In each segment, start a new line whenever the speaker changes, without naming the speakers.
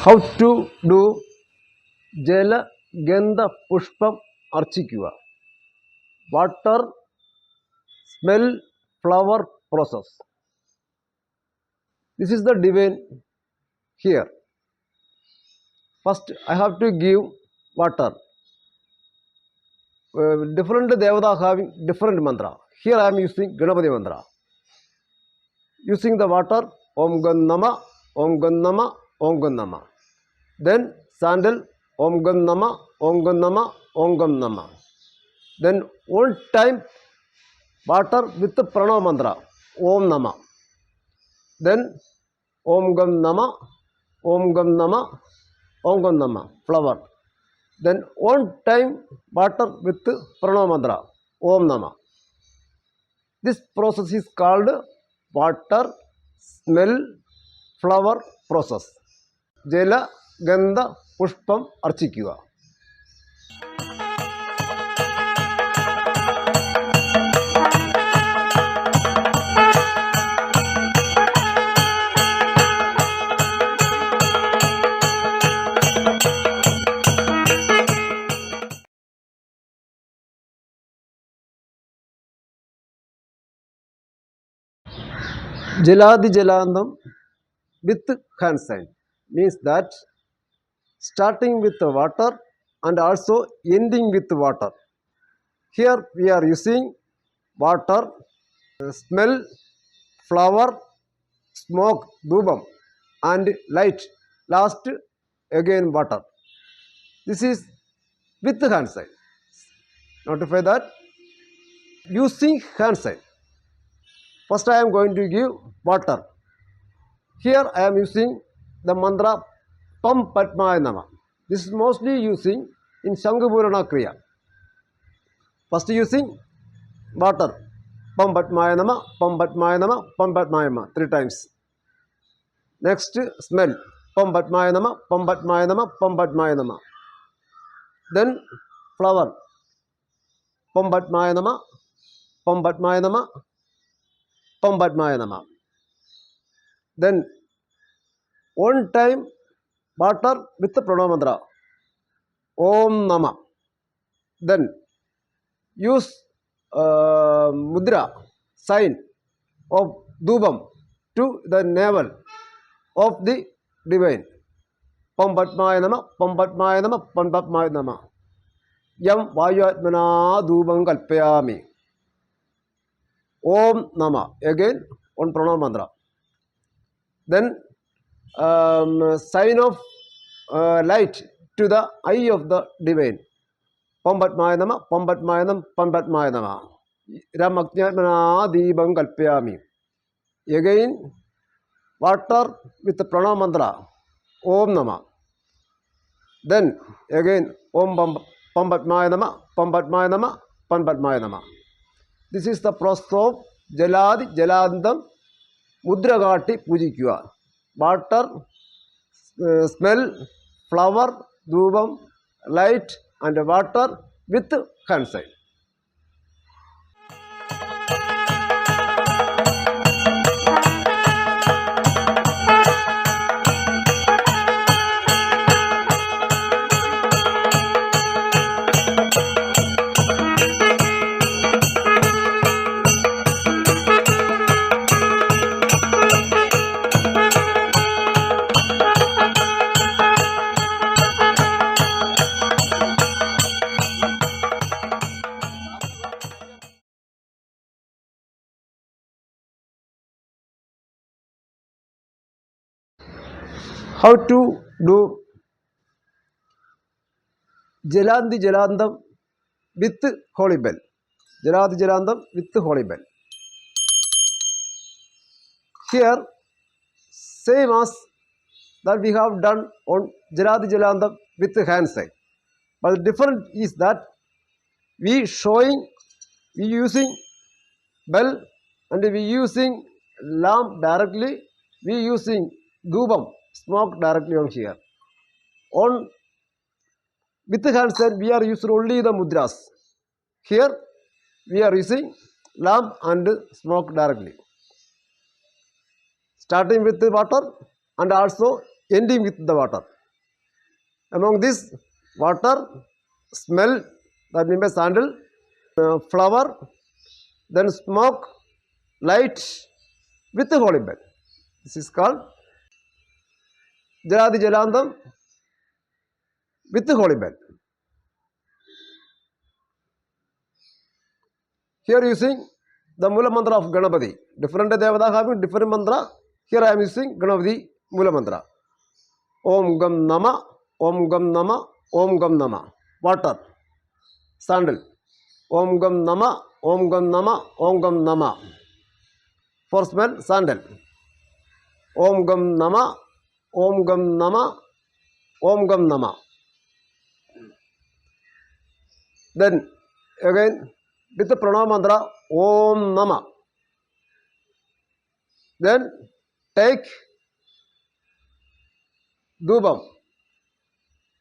How to do Jala Gandha Pushpam Archikua. Water smell flower process. This is the divine here. First I have to give water. Different Devata having different mantra. Here I am using Ganapati mantra. Using the water Om Gannama, Om Gannama, Om Gannama. Then sandal Om Gannama, Om Gannama, Om Gannama. Then one time water with the Pranava mantra Om Nama. Then Om Gam Nama, Om Gam Nama, Om Gam Nama, flower. Then one time water with the Pranava mantra Om Nama. This process is called water smell flower process. Jala Gandha Pushpam Archikua. Jaladi Jalandam with hand sign means that starting with the water and also ending with water. Here we are using water, smell, flower, smoke, dhubam and light. Last again water. This is with hand sign. Notify that using hand sign. First I am going to give water. Here I am using the mantra Pam Padmaya Nama. This is mostly using in Shangapurana Kriya. First using water. Pam Padmaya Nama, Pam Padmaya Nama, Pam Padmaya Nama 3 times. Next smell. Pam Padmaya Nama, Pam Padmaya Nama, Pam Padmaya Nama. Then flower. Pam Padmaya Nama, Pam Padmaya Nama, Pam Padmaya Nama. Then one time water with the Pranava mantra Om Nama. Then use mudra sign of dhubam to the navel of the divine. Pam Padmaya Nama, Pam Padmaya Nama, Pam Padmaya Nama. Yam Vayuatmana dhubam kalpayami. Om Nama. Again one Pranava mantra. Then sign of light to the eye of the divine. Pam Padmaya Nama, Pam Padmaya Nama, Pam Padmaya Nama. Ramaknyatmana Deebam Kalpayami. Again, water with the Pranava mantra Om Nama. Then again Om Pam Padmaya Nama, Pam Padmaya Nama, Pam Padmaya Nama. This is the process of Jaladi Jalandam Mudragati Pujikua. Water, smell, flower, dhubam, light and water with hand sign. How to do Jalandi Jalandam with holy bell. Jaladi Jalandam with holy bell. Here, same as that we have done on Jaladi Jalandam with hand sign. But the difference is that we using bell and we using lamp directly, we using dhubam, smoke directly on here. On with the hand sign, we are using only the mudras. Here, we are using lamp and smoke directly. Starting with the water and also ending with the water. Among this, water, smell, that means by sandal, flower, then smoke, light with the holy bell. This is called Jaladi Jalandam with the holy bell. Here using the Mula Mantra of Ganapati. Different Devada having different mantra. Here I am using Ganapati Mula Mantra. Om Gam Nama, Om Gam Nama, Om Gam Nama. Water, sandal. Om Gam Nama, Om Gam Nama, Om Gam Nama. For smell, sandal. Om Gam Nama, Om Gam Nama, Om Gam Nama. Then again with the pranava mantra Om Nama. Then take Dubam.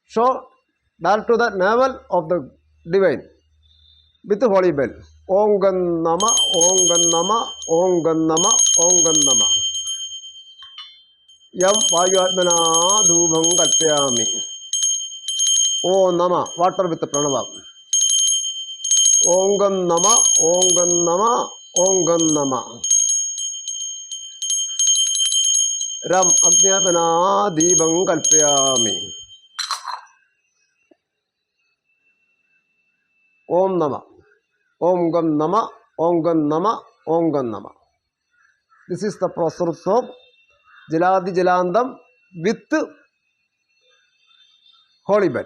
Show that to the navel of the divine with the holy bell. Om Gan Nama, Om Gan Nama, Om Gan Nama, Om Gan Nama. Yam Vayuatmana Dhubam Kalpyami. Om Nama, water with the pranava. Om Gan Nama, Om Gan Nama, Om Gan Nama. Ram Agnyapana Dhibam Kalpyami. Om Nama. Om Gam Nama, Om Gam Nama, Om Gam Nama. This is the process of Jaladi Jalandam with holy bell.